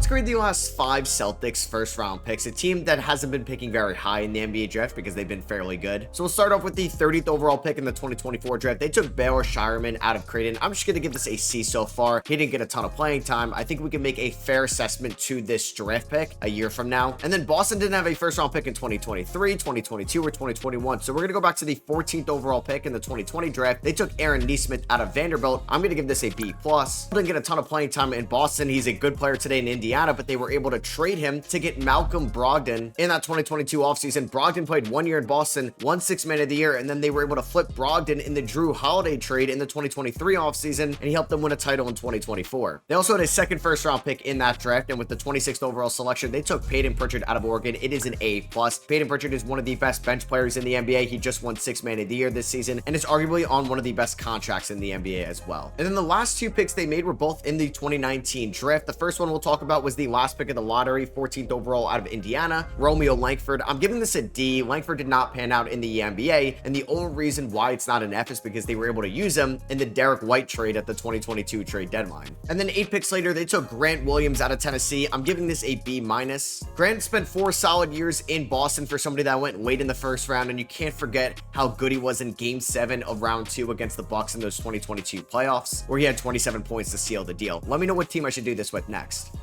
let's grade the last 5 Celtics first round picks, a team that hasn't been picking very high in the NBA draft because they've been fairly good. So we'll start off with the 30th overall pick in the 2024 draft. They took Bale Shyman out of Creighton. I'm just going to give this a C so far. He didn't get a ton of playing time. I think we can make a fair assessment to this draft pick a year from now. And then Boston didn't have a first round pick in 2023, 2022, or 2021. So we're going to go back to the 14th overall pick in the 2020 draft. They took Nesmith out of Vanderbilt. I'm going to give this a B+. Didn't get a ton of playing time in Boston. He's a good player today in Indiana, but they were able to trade him to get Malcolm Brogdon in that 2022 offseason. Brogdon played 1 year in Boston, won Sixth Man of the Year, and then they were able to flip Brogdon in the Drew Holiday trade in the 2023 offseason, and he helped them win a title in 2024. They also had a second first round pick in that draft, and with the 26th overall selection, they took Peyton Pritchard out of Oregon. It is an A+. Peyton Pritchard is one of the best bench players in the NBA. He just won Sixth Man of the Year this season, and is arguably on one of the best contracts in the NBA as well. And then the last 2 picks they made were both in the 2019 draft. The first one we'll talk about was the last pick of the lottery, 14th overall out of Indiana, Romeo Langford. I'm giving this a D. Langford did not pan out in the NBA, and the only reason why it's not an F is because they were able to use him in the Derek White trade at the 2022 trade deadline. And then 8 picks later, they took Grant Williams out of Tennessee. I'm giving this a B-. Grant spent 4 solid years in Boston for somebody that went late in the first round, and you can't forget how good he was in Game 7 of Round 2 against the Bucks in those 2022 playoffs, where he had 27 points to seal the deal. Let me know what team I should do this with next.